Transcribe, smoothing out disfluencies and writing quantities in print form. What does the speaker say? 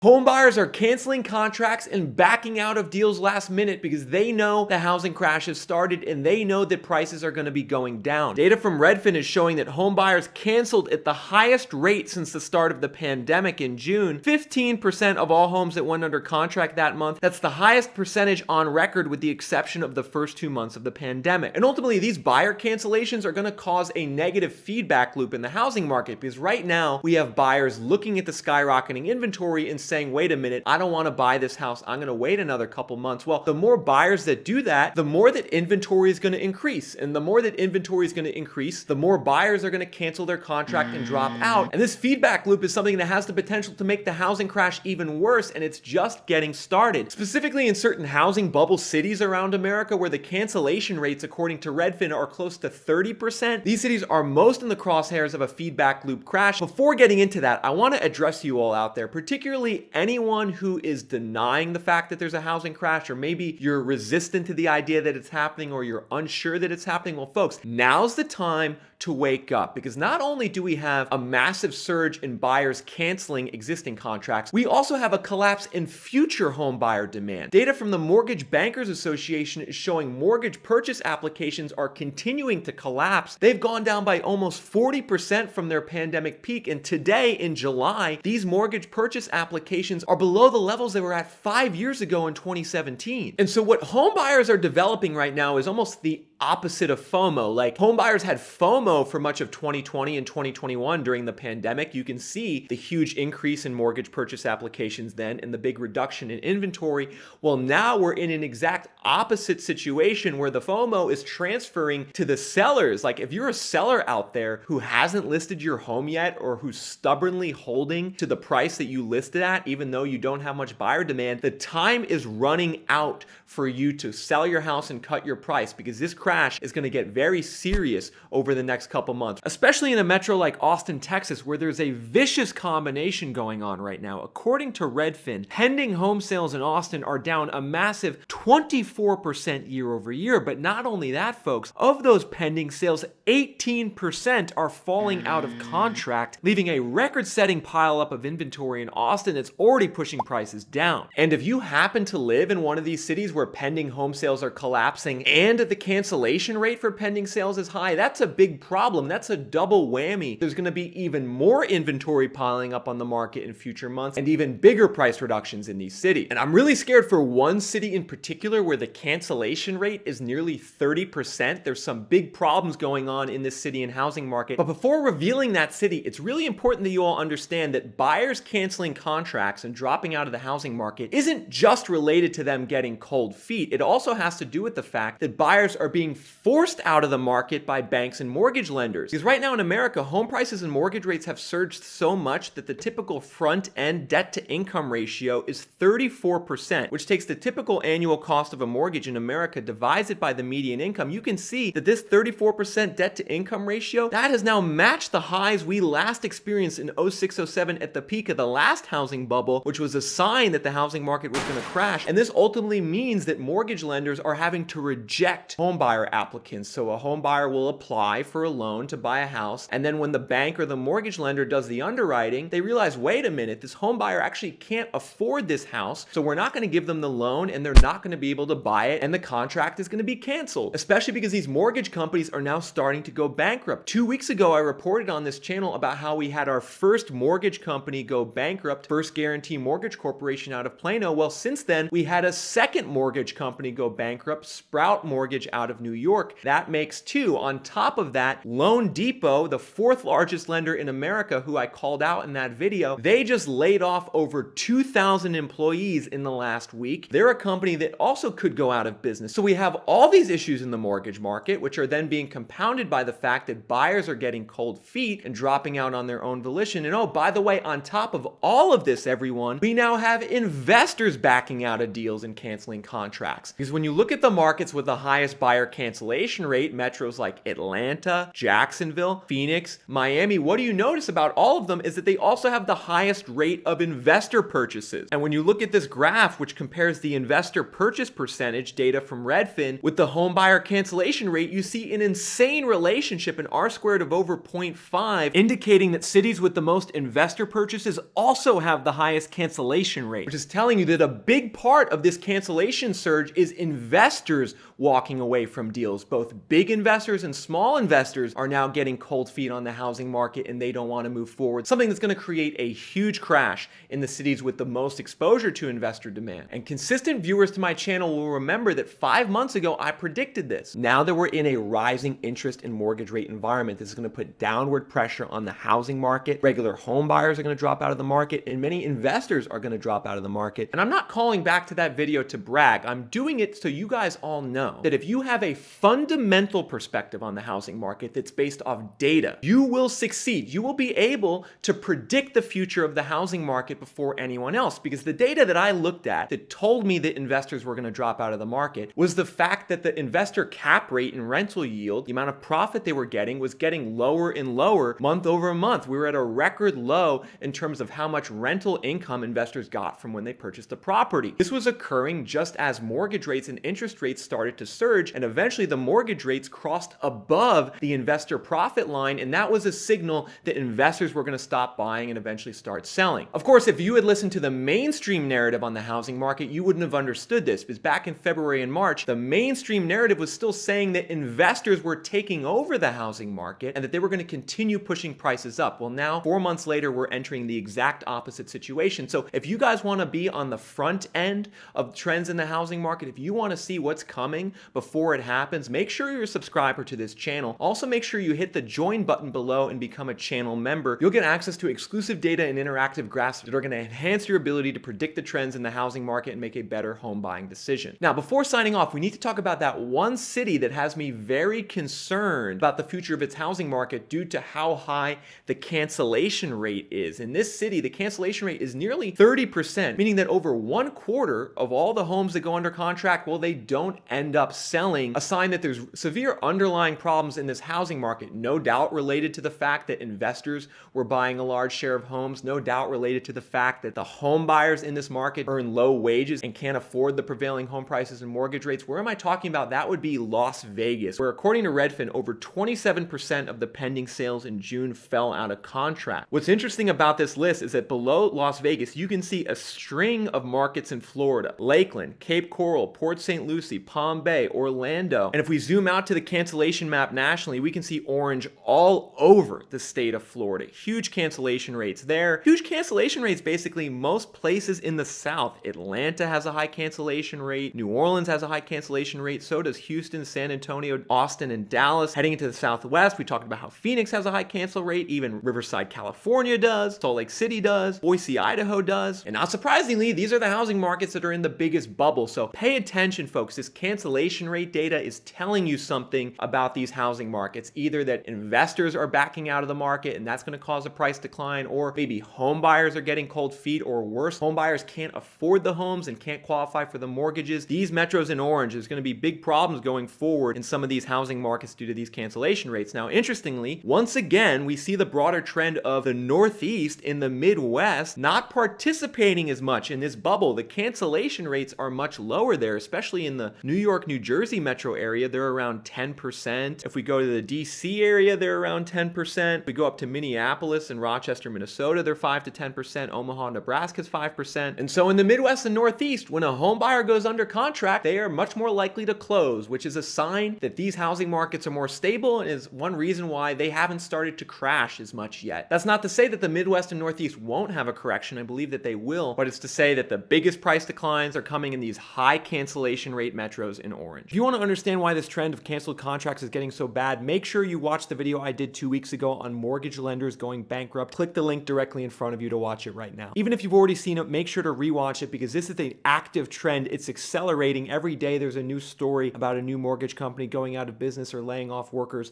Home buyers are canceling contracts and backing out of deals last minute because they know the housing crash has started and they know that prices are going to be going down. Data from Redfin is showing that home buyers canceled at the highest rate since the start of the pandemic in June. 15% of all homes that went under contract that month. That's the highest percentage on record with the exception of the first 2 months of the pandemic. And ultimately, these buyer cancellations are going to cause a negative feedback loop in the housing market because right now we have buyers looking at the skyrocketing inventory and saying, wait a minute, I don't want to buy this house. I'm going to wait another couple months. Well, the more buyers that do that, the more that inventory is going to increase. And the more that inventory is going to increase, the more buyers are going to cancel their contract and drop out. And this feedback loop is something that has the potential to make the housing crash even worse, and it's just getting started. Specifically in certain housing bubble cities around America where the cancellation rates, according to Redfin, are close to 30%. These cities are most in the crosshairs of a feedback loop crash. Before getting into that, I want to address you all out there, particularly anyone who is denying the fact that there's a housing crash, or maybe you're resistant to the idea that it's happening, or you're unsure that it's happening. Well, folks, now's the time to wake up, because not only do we have a massive surge in buyers canceling existing contracts, we also have a collapse in future home buyer demand. Data from the Mortgage Bankers Association is showing mortgage purchase applications are continuing to collapse. They've gone down by almost 40% from their pandemic peak, and today in July, these mortgage purchase applications are below the levels they were at 5 years ago in 2017. And so what home buyers are developing right now is almost the opposite of FOMO. Like, home buyers had FOMO for much of 2020 and 2021 during the pandemic. You can see the huge increase in mortgage purchase applications then and the big reduction in inventory. Well, now we're in an exact opposite situation where the FOMO is transferring to the sellers. Like, if you're a seller out there who hasn't listed your home yet, or who's stubbornly holding to the price that you listed at, even though you don't have much buyer demand, the time is running out for you to sell your house and cut your price, because this crash is going to get very serious over the next couple months, especially in a metro like Austin, Texas, where there's a vicious combination going on right now. According to Redfin, pending home sales in Austin are down a massive 24% year over year. But not only that, folks, of those pending sales, 18% are falling out of contract, leaving a record-setting pileup of inventory in Austin that's already pushing prices down. And if you happen to live in one of these cities where pending home sales are collapsing and the cancellation rate for pending sales is high, that's a big problem. That's a double whammy. There's going to be even more inventory piling up on the market in future months and even bigger price reductions in these cities. And I'm really scared for one city in particular where the cancellation rate is nearly 30%. There's some big problems going on in this city and housing market. But before revealing that city, it's really important that you all understand that buyers canceling contracts and dropping out of the housing market isn't just related to them getting cold feet. It also has to do with the fact that buyers are being forced out of the market by banks and mortgage lenders. Because right now in America, home prices and mortgage rates have surged so much that the typical front-end debt-to-income ratio is 34%, which takes the typical annual cost of a mortgage in America, divides it by the median income. You can see that this 34% debt-to-income ratio, that has now matched the highs we last experienced in 06-07 at the peak of the last housing bubble, which was a sign that the housing market was going to crash. And this ultimately means that mortgage lenders are having to reject homebuyer applicants. So a home buyer will apply for a loan to buy a house, and then when the bank or the mortgage lender does the underwriting, they realize, wait a minute, this home buyer actually can't afford this house, so we're not going to give them the loan and they're not going to be able to buy it, and the contract is going to be canceled, especially because these mortgage companies are now starting to go bankrupt. 2 weeks ago, I reported on this channel about how we had our first mortgage company go bankrupt, First Guarantee Mortgage Corporation out of Plano. Well, since then, we had a second mortgage company go bankrupt, Sprout Mortgage out of New York. That makes two. On top of that, Loan Depot, the fourth largest lender in America, who I called out in that video, they just laid off over 2,000 employees in the last week. They're a company that also could go out of business. So we have all these issues in the mortgage market, which are then being compounded by the fact that buyers are getting cold feet and dropping out on their own volition. And oh, by the way, on top of all of this, everyone, we now have investors backing out of deals and canceling contracts. Because when you look at the markets with the highest buyer cancellation rate, metros like Atlanta, Jacksonville, Phoenix, Miami, what do you notice about all of them is that they also have the highest rate of investor purchases. And when you look at this graph, which compares the investor purchase percentage data from Redfin with the home buyer cancellation rate, you see an insane relationship, an R-squared of over 0.5, indicating that cities with the most investor purchases also have the highest cancellation rate, which is telling you that a big part of this cancellation surge is investors walking away from deals. Both big investors and small investors are now getting cold feet on the housing market and they don't want to move forward. Something that's going to create a huge crash in the cities with the most exposure to investor demand. And consistent viewers to my channel will remember that 5 months ago, I predicted this. Now that we're in a rising interest and mortgage rate environment, this is going to put downward pressure on the housing market. Regular home buyers are going to drop out of the market and many investors are going to drop out of the market. And I'm not calling back to that video to brag. I'm doing it so you guys all know that if you have a fundamental perspective on the housing market that's based off data, you will succeed. You will be able to predict the future of the housing market before anyone else, because the data that I looked at that told me that investors were going to drop out of the market was the fact that the investor cap rate and rental yield, the amount of profit they were getting, was getting lower and lower month over month. We were at a record low in terms of how much rental income investors got from when they purchased a property. This was occurring just as mortgage rates and interest rates started to surge, and eventually the mortgage rates crossed above the investor profit line, and that was a signal that investors were going to stop buying and eventually start selling. Of course, if you had listened to the mainstream narrative on the housing market, you wouldn't have understood this, because back in February and March, the mainstream narrative was still saying that investors were taking over the housing market and that they were going to continue pushing prices up. Well, now 4 months later, we're entering the exact opposite situation. So if you guys want to be on the front end of trends in the housing market, if you want to see what's coming before it happens, make sure you're a subscriber to this channel. Also, make sure you hit the join button below and become a channel member. You'll get access to exclusive data and interactive graphs that are going to enhance your ability to predict the trends in the housing market and make a better home buying decision. Now, before signing off, we need to talk about that one city that has me very concerned about the future of its housing market due to how high the cancellation rate is. In this city, the cancellation rate is nearly 30%, meaning that over 1/4 of all the homes that go under contract, well, they don't end up selling, a sign that there's severe underlying problems in this housing market. No doubt related to the fact that investors were buying a large share of homes, no doubt related to the fact that the home buyers in this market earn low wages and can't afford the prevailing home prices and mortgage rates. Where am I talking about? That would be Las Vegas, where according to Redfin, over 27% of the pending sales in June fell out of contract. What's interesting about this list is that below Las Vegas, you can see a string of markets in Florida: Lakeland, Cape Coral, Port St. Lucie, Palm Bay, Orlando. And if we zoom out to the cancellation map nationally, we can see orange all over the state of Florida. Huge cancellation rates there. Huge cancellation rates basically most places in the South. Atlanta has a high cancellation rate. New Orleans has a high cancellation rate. So does Houston, San Antonio, Austin, and Dallas. Heading into the Southwest, we talked about how Phoenix has a high cancel rate. Even Riverside, California does. Salt Lake City does. Boise, Idaho does. And not surprisingly, these are the housing markets that are in the biggest bubble. So pay attention, folks. This cancellation rate data is telling you something about these housing markets. Either that investors are backing out of the market and that's going to cause a price decline, or maybe home buyers are getting cold feet, or worse, home buyers can't afford the homes and can't qualify for the mortgages. These metros in orange, there's going to be big problems going forward in some of these housing markets due to these cancellation rates. Now, interestingly, once again, we see the broader trend of the Northeast in the Midwest not participating as much in this bubble. The cancellation rates are much lower there, especially in the New York, New Jersey metro area. They're around 10%. If we go to the DC area, they're around 10%. If we go up to Minneapolis and Rochester, Minnesota, they're 5 to 10%. Omaha, Nebraska's 5%. And so in the Midwest and Northeast, when a home buyer goes under contract, they are much more likely to close, which is a sign that these housing markets are more stable and is one reason why they haven't started to crash as much yet. That's not to say that the Midwest and Northeast won't have a correction. I believe that they will, but it's to say that the biggest price declines are coming in these high cancellation rate metros in orange. If you want to understand why this trend of canceled contracts is getting so bad, make sure you watch the video I did 2 weeks ago on mortgage lenders going bankrupt. Click the link directly in front of you to watch it right now. Even if you've already seen it, make sure to rewatch it, because this is an active trend. It's accelerating. Every day there's a new story about a new mortgage company going out of business or laying off workers.